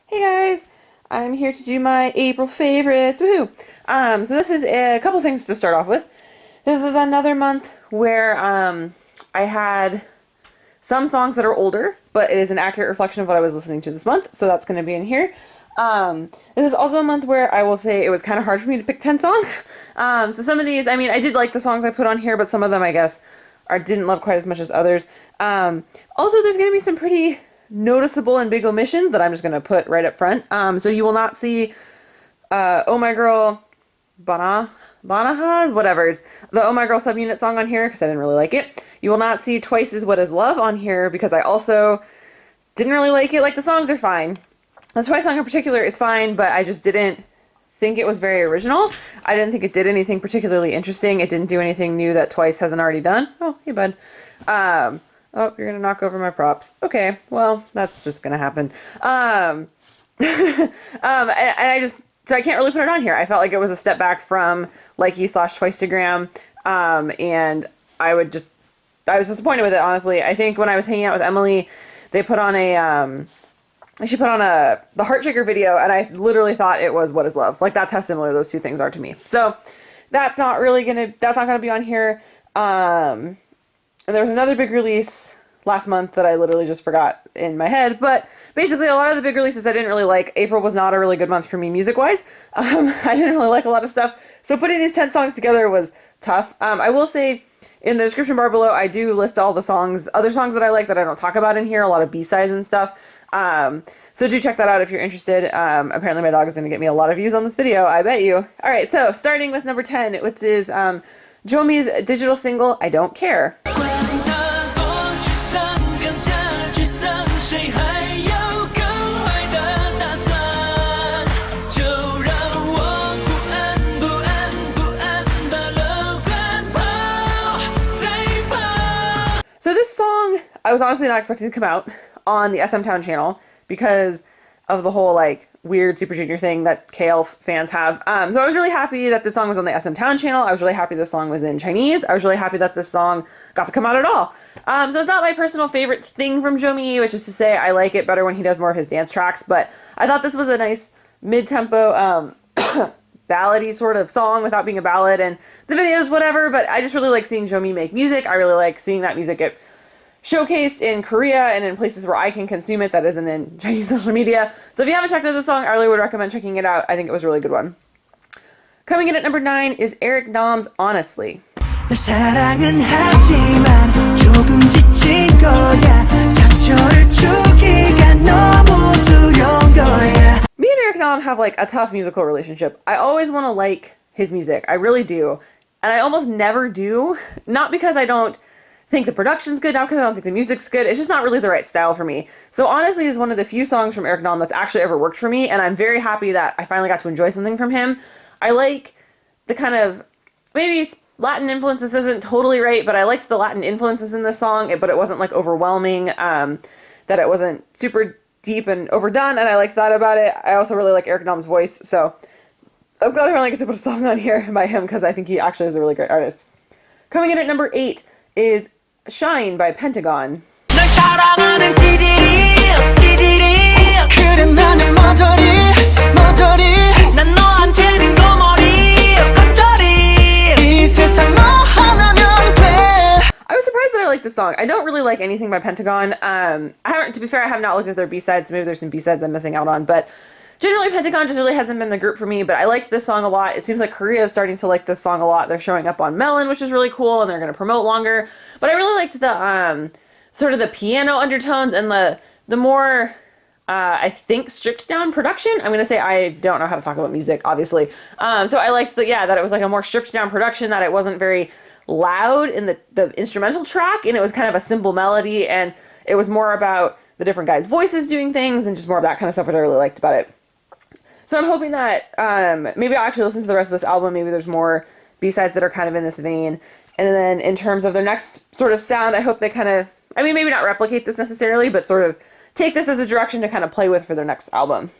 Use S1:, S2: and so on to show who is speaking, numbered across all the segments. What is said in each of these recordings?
S1: Hey guys, I'm here to do my April favorites. Woohoo! So this is a couple things to start off with. This is another month where I had some songs that are older, but it is an accurate reflection of what I was listening to this month, so that's going to be in here. This is also a month where I will say it was kind of hard for me to pick 10 songs. So some of these, I mean, I did like the songs I put on here, but some of them I guess didn't love quite as much as others. Also, there's going to be some pretty noticeable and big omissions that I'm just going to put right up front. So you will not see Oh My Girl, Banahas, whatever's the Oh My Girl subunit song on here because I didn't really like it. You will not see Twice Is What Is Love on here because I also didn't really like it. Like, the songs are fine. The Twice song in particular is fine, but I just didn't think it was very original. I didn't think it did anything particularly interesting. It didn't do anything new that Twice hasn't already done. Oh, hey, bud. Oh, you're gonna knock over my props. Okay, well, that's just gonna happen. And so I can't really put it on here. I felt like it was a step back from Likey/Twice-tagram, and I was disappointed with it, honestly. I think when I was hanging out with Emily, she put on the Heart Shaker video, and I literally thought it was What Is Love. Like, that's how similar those two things are to me. So that's not gonna be on here. And there was another big release last month that I literally just forgot in my head. But basically, a lot of the big releases I didn't really like. April was not a really good month for me music-wise. I didn't really like a lot of stuff. So putting these 10 songs together was tough. I will say, in the description bar below, I do list all the songs, other songs that I like that I don't talk about in here, a lot of B-sides and stuff. So do check that out if you're interested. Apparently my dog is going to get me a lot of views on this video, I bet you. Alright, so starting with number 10, which is Jomi's digital single, I Don't Care. So this song, I was honestly not expecting to come out on the SM Town channel because of the whole like weird Super Junior thing that KL fans have. So I was really happy that this song was on the SM Town channel. I was really happy this song was in Chinese. I was really happy that this song got to come out at all. So it's not my personal favorite thing from Jomi, which is to say I like it better when he does more of his dance tracks, but I thought this was a nice mid-tempo ballady sort of song without being a ballad, and the videos, whatever, but I just really like seeing Jomi make music. I really like seeing that music get showcased in Korea and in places where I can consume it that isn't in Chinese social media. So if you haven't checked out this song, I really would recommend checking it out. I think it was a really good one. Coming in at number 9 is Eric Nam's Honestly. 사랑은 하지만 조금 지친 거야. 상처를 주기가 너무 두려운 거야. Me and Eric Nam have like a tough musical relationship. I always want to like his music. I really do. And I almost never do. Not because I don't think the production's good, not because I don't think the music's good. It's just not really the right style for me. So Honestly is one of the few songs from Eric Nam that's actually ever worked for me, and I'm very happy that I finally got to enjoy something from him. I like the kind of, maybe Latin influences isn't totally right, but I liked the Latin influences in this song, but it wasn't like overwhelming, that it wasn't super deep and overdone, and I liked that about it. I also really like Eric Nam's voice, so I'm glad I finally get to put a song on here by him because I think he actually is a really great artist. Coming in at number 8 is Shine by Pentagon. I was surprised that I liked this song. I don't really like anything by Pentagon. To be fair, I have not looked at their B-sides. Maybe there's some B-sides I'm missing out on, but generally Pentagon just really hasn't been the group for me, but I liked this song a lot. It seems like Korea is starting to like this song a lot. They're showing up on Melon, which is really cool, and they're going to promote longer. But I really liked the sort of the piano undertones and the more I think stripped down production. I'm going to say I don't know how to talk about music, obviously. So I liked that it was like a more stripped down production, that it wasn't very loud in the instrumental track, and it was kind of a simple melody, and it was more about the different guys' voices doing things and just more of that kind of stuff, which I really liked about it. So I'm hoping that maybe I'll actually listen to the rest of this album. Maybe there's more B-sides that are kind of in this vein. And then in terms of their next sort of sound, I hope they kind of, I mean, maybe not replicate this necessarily, but sort of take this as a direction to kind of play with for their next album.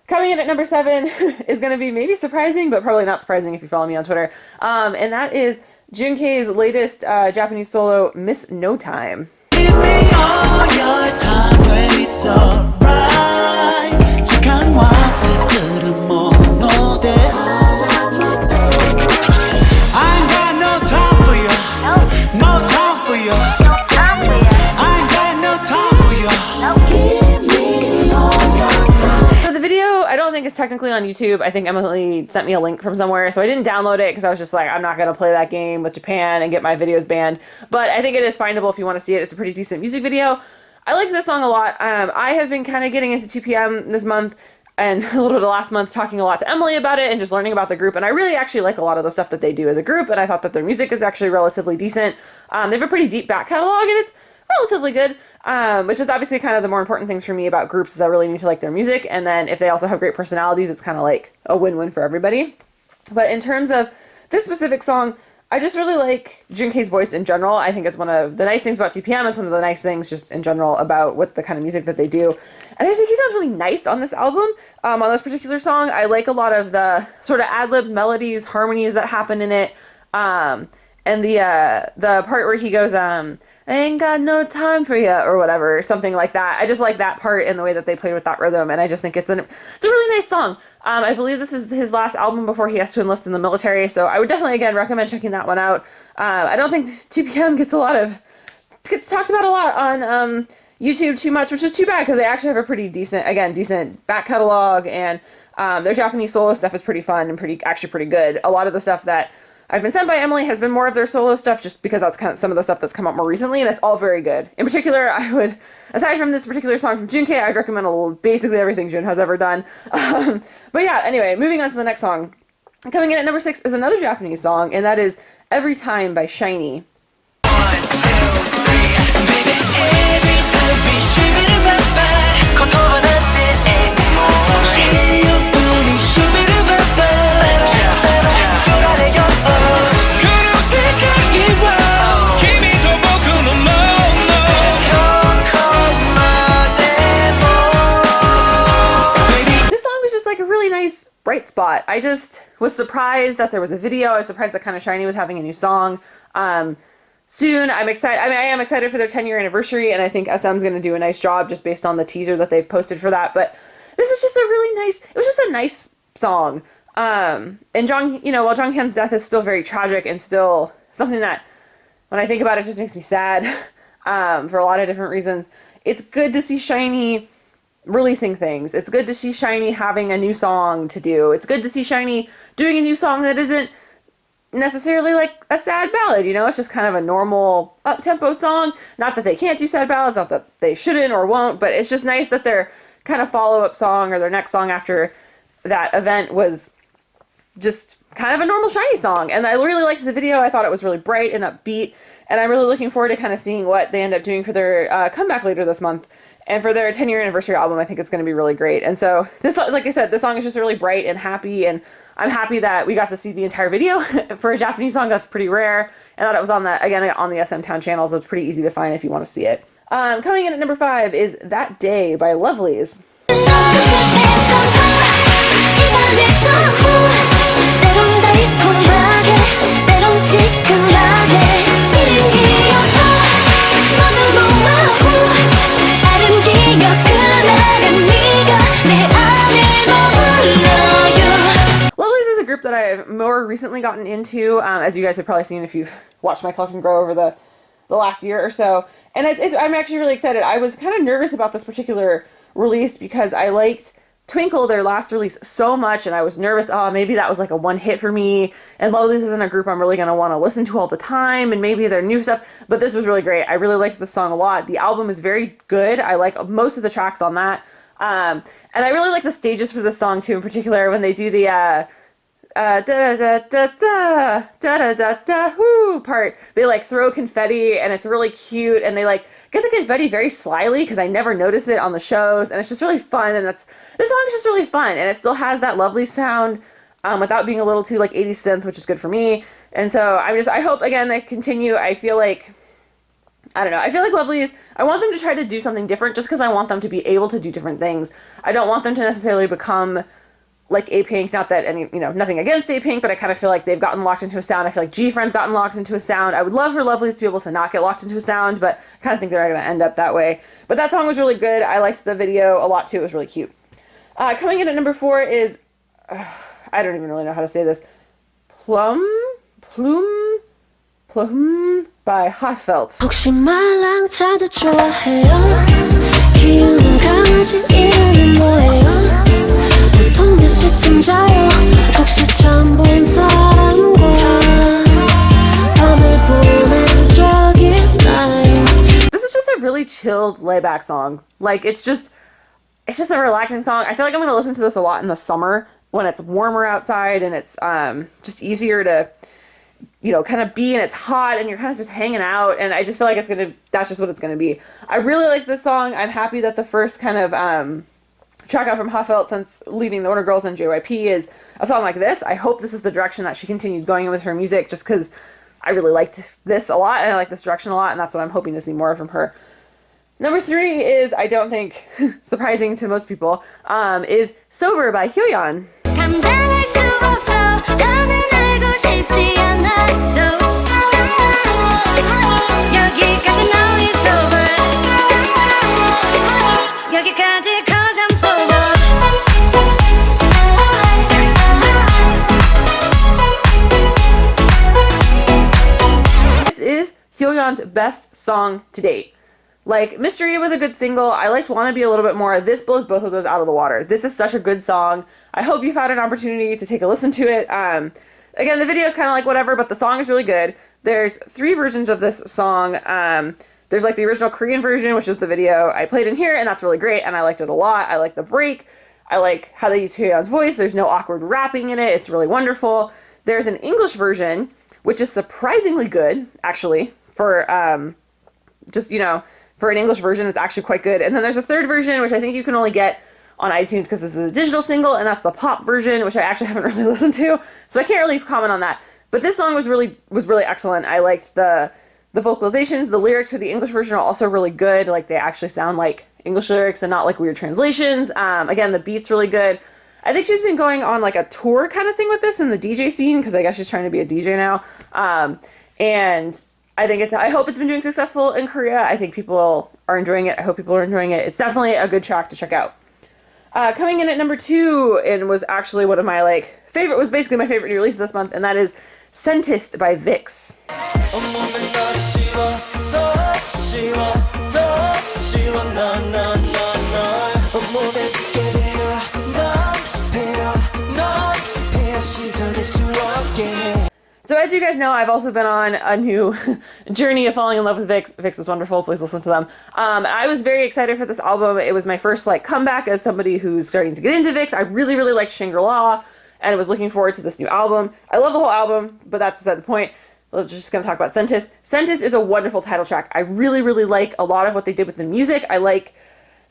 S1: Coming in at number 7 is going to be maybe surprising, but probably not surprising if you follow me on Twitter. And that is Junkei's latest Japanese solo, Miss No Time. Give me all your time when it's alright. don't think it's technically on YouTube. I think Emily sent me a link from somewhere, so I didn't download it because I was just like, I'm not going to play that game with Japan and get my videos banned. But I think it is findable if you want to see it. It's a pretty decent music video. I liked this song a lot. I have been kind of getting into 2PM this month and a little bit of last month, talking a lot to Emily about it and just learning about the group. And I really actually like a lot of the stuff that they do as a group, and I thought that their music is actually relatively decent. They have a pretty deep back catalog, and it's relatively good, which is obviously kind of the more important things for me about groups, is I really need to like their music, and then if they also have great personalities, it's kind of like a win-win for everybody. But in terms of this specific song, I just really like Junkei's voice in general. I think it's one of the nice things about 2PM. It's one of the nice things just in general about what the kind of music that they do. And I just think he sounds really nice on this album, on this particular song. I like a lot of the sort of ad-libs, melodies, harmonies that happen in it. And the part where he goes, I ain't got no time for you, or whatever, something like that. I just like that part and the way that they played with that rhythm, and I just think it's a really nice song. I believe this is his last album before he has to enlist in the military, so I would definitely, again, recommend checking that one out. I don't think 2PM gets talked about a lot on YouTube too much, which is too bad, because they actually have a pretty decent back catalog, and their Japanese solo stuff is pretty fun and actually pretty good. A lot of the stuff that I've been sent by Emily has been more of their solo stuff, just because that's kind of some of the stuff that's come out more recently, and it's all very good. In particular, I would, aside from this particular song from Junkei, I'd recommend basically everything Jun has ever done. But yeah, anyway, moving on to the next song. Coming in at number 6 is another Japanese song, and that is Every Time by SHINee.
S2: 1, 2, 3, baby, every time we shiver the bye-bye 言葉なんて英語も知るようにshiver the bye-bye 取られようこの世界は君と僕のものどこまでも
S1: This song was just like a really nice bright spot. I just was surprised that there was a video. I was surprised that kind of SHINee was having a new song. Soon, I'm excited. I mean, I am excited for their 10-year anniversary, and I think SM's going to do a nice job just based on the teaser that they've posted for that. But this is just a really nice, it was just a nice song. And while Jonghyun's death is still very tragic and still something that, when I think about it, just makes me sad for a lot of different reasons, it's good to see SHINee releasing things. It's good to see SHINee having a new song to do. It's good to see SHINee doing a new song that isn't necessarily like a sad ballad, it's just kind of a normal up-tempo song. Not that they can't do sad ballads, not that they shouldn't or won't, but it's just nice that their kind of follow-up song or their next song after that event was just kind of a normal SHINee song. And I really liked the video. I thought it was really bright and upbeat, and I'm really looking forward to kind of seeing what they end up doing for their comeback later this month. And for their 10-year anniversary album, I think it's going to be really great. And so this, like I said, this song is just really bright and happy, and I'm happy that we got to see the entire video for a Japanese song. That's pretty rare, and that it was on the SM Town channel, so it's pretty easy to find if you want to see it. Coming in at number 5 is That Day by Lovelyz. Lovelyz is a group that I've more recently gotten into, as you guys have probably seen if you've watched my collection grow over the last year or so. And I'm actually really excited. I was kind of nervous about this particular release because I liked Twinkle, their last release, so much, and I was nervous, maybe that was like a one hit for me, and Lovelyz isn't a group I'm really going to want to listen to all the time, and maybe their new stuff, but this was really great. I really liked this song a lot. The album is very good. I like most of the tracks on that, and I really like the stages for this song too, in particular when they do the da da da da da da da da whoo part. They like throw confetti, and it's really cute, and they like get the confetti very slyly because I never noticed it on the shows, and it's just really fun. And this song is just really fun, and it still has that lovely sound without being a little too like 80s synth, which is good for me. And so I hope again they continue. I feel like Lovelyz, I want them to try to do something different just because I want them to be able to do different things. I don't want them to necessarily become like A-Pink, not that nothing against A-Pink, but I kind of feel like they've gotten locked into a sound. I feel like G-Friend's gotten locked into a sound. I would love for Lovelyz to be able to not get locked into a sound, but I kind of think they're going to end up that way. But that song was really good. I liked the video a lot too. It was really cute. Coming in at number 4 is, I don't even really know how to say this, Plume by Hotfelt.
S3: 혹시 말랑차도 좋아해요? 키우는 강아지 이름은 뭐예요?
S1: chilled layback song. Like it's just a relaxing song. I feel like I'm gonna listen to this a lot in the summer when it's warmer outside and it's just easier to, you know, kind of be, and it's hot and you're kind of just hanging out, and I just feel like that's just what it's gonna be. I really like this song. I'm happy that the first kind of track out from Hyolyn since leaving the Wonder Girls and JYP is a song like this. I hope this is the direction that she continues going in with her music, just because I really liked this a lot and I like this direction a lot, and that's what I'm hoping to see more from her. Number 3 is, I don't think surprising to most people, is Sober by Hyolyn.
S3: 감당할 수 없어 나는 알고 싶지 않았어 여기까지 now it's over 여기까지 cause I'm sober
S1: This is Hyolyn's best song to date. Like, Mystery was a good single. I liked Wanna Be a little bit more. This blows both of those out of the water. This is such a good song. I hope you've had an opportunity to take a listen to it. Again, the video is kind of like whatever, but the song is really good. There's 3 versions of this song. There's like the original Korean version, which is the video I played in here, and that's really great, and I liked it a lot. I like the break. I like how they use Hyolyn's voice. There's no awkward rapping in it. It's really wonderful. There's an English version, which is surprisingly good, actually, for just, you know, for an English version. It's actually quite good. And then there's a 3rd version, which I think you can only get on iTunes because this is a digital single, and that's the pop version, which I actually haven't really listened to, so I can't really comment on that. But this song was really excellent. I liked the vocalizations. The lyrics for the English version are also really good. Like, they actually sound like English lyrics and not like weird translations. Again, the beat's really good. I think she's been going on like a tour kind of thing with this in the DJ scene, because I guess she's trying to be a DJ now. And I hope it's been doing successful in Korea. I think people are enjoying it. I hope people are enjoying it. It's definitely a good track to check out. Coming in at number 2, and was actually one of my was basically my favorite new release this month, and that is Siento by Vixx. So as you guys know, I've also been on a new journey of falling in love with Vixx. Vixx is wonderful. Please listen to them. I was very excited for this album. It was my first comeback as somebody who's starting to get into Vixx. I really, really liked Shangri-La, and I was looking forward to this new album. I love the whole album, but that's beside the point. We're just going to talk about Siento. Siento is a wonderful title track. I really, really like a lot of what they did with the music. I like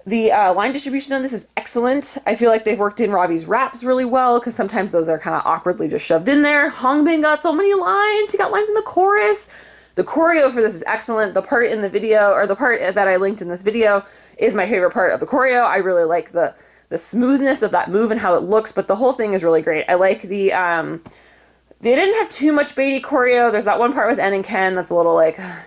S1: the line distribution on this is excellent. I feel like they've worked in Robbie's raps really well, because sometimes those are kind of awkwardly just shoved in there. Hangbin got so many lines. He got lines in the chorus. The choreo for this is excellent. The part in the video, or the part that I linked in this video, is my favorite part of the choreo. I really like the smoothness of that move and how it looks, but the whole thing is really great. I like the they didn't have too much baity choreo. There's that one part with N and Ken that's a little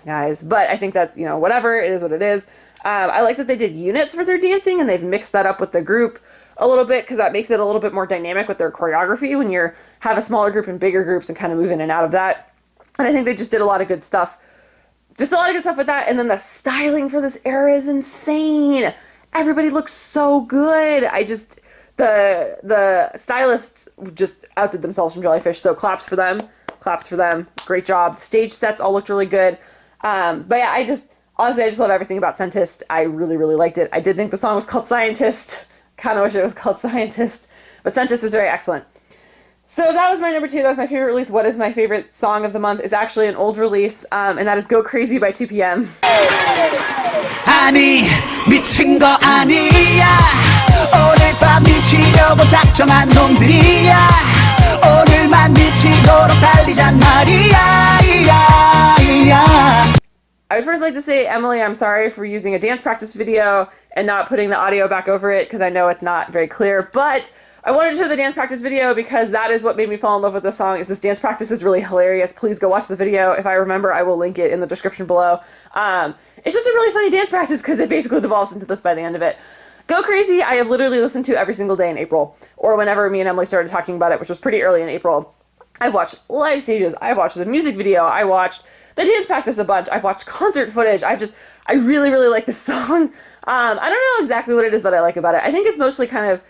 S1: guys, but I think that's, whatever. It is what it is. I like that they did units for their dancing, and they've mixed that up with the group a little bit, because that makes it a little bit more dynamic with their choreography when you have a smaller group and bigger groups and kind of move in and out of that. And I think they just did a lot of good stuff. Just a lot of good stuff with that. And then the styling for this era is insane. Everybody looks so good. The stylists just outdid themselves from Jellyfish, so claps for them. Claps for them. Great job. The stage sets all looked really good. But yeah, honestly, I just love everything about Siento. I really, really liked it. I did think the song was called Scientist. Kind of wish it was called Scientist. But Siento is very excellent. So that was my number 2. That was my favorite release. What is my favorite song of the month is actually an old release, and that is Go Crazy by 2PM.
S2: 아니 미친 거 아니야 오늘 밤 미치려고 작정한 놈들이야 오늘만 미치도록 달리잔 말이야
S1: I would first like to say, Emily, I'm sorry for using a dance practice video and not putting the audio back over it, because I know it's not very clear, but I wanted to show the dance practice video because that is what made me fall in love with this song. This dance practice is really hilarious. Please go watch the video. If I remember, I will link it in the description below. It's just a really funny dance practice because it basically devolves into this by the end of it. Go Crazy, I have literally listened to every single day in April, or whenever me and Emily started talking about it, which was pretty early in April. I've watched live stages, I've watched the music video, I watched the dance practice a bunch, I've watched concert footage, I really, really like this song. I don't know exactly what it is that I like about it. I think it's mostly kind of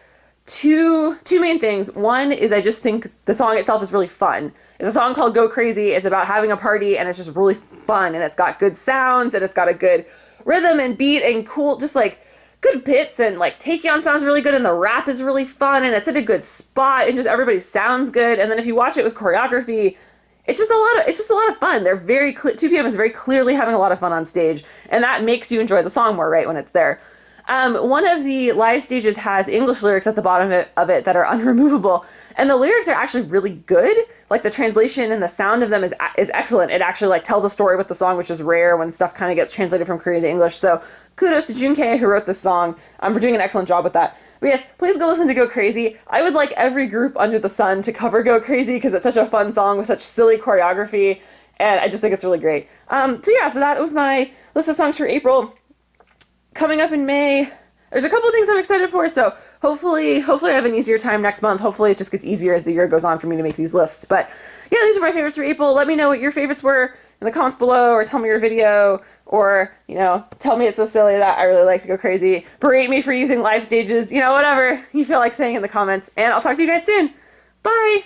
S1: two main things. One is I just think the song itself is really fun. It's a song called Go Crazy. It's about having a party, and it's just really fun, and it's got good sounds, and it's got a good rhythm and beat and cool, just like good bits, and like Taekyon sounds really good, and the rap is really fun, and it's at a good spot, and just everybody sounds good. And then if you watch it with choreography, it's just a lot of fun. They're very 2PM is very clearly having a lot of fun on stage, and that makes you enjoy the song more, right, when it's there. One of the live stages has English lyrics at the bottom of it that are unremovable, and the lyrics are actually really good. Like the translation and the sound of them is excellent. It actually like tells a story with the song, which is rare when stuff kind of gets translated from Korean to English. So kudos to Junkei who wrote this song for doing an excellent job with that. But yes, please go listen to Go Crazy. I would like every group under the sun to cover Go Crazy because it's such a fun song with such silly choreography, and I just think it's really great. So that was my list of songs for April. Coming up in May, there's a couple of things I'm excited for, so hopefully I have an easier time next month. Hopefully it just gets easier as the year goes on for me to make these lists. But yeah, these are my favorites for April. Let me know what your favorites were in the comments below, or tell me your video, or, tell me it's so silly that I really like to Go Crazy. Berate me for using live stages, whatever you feel like saying in the comments. And I'll talk to you guys soon. Bye!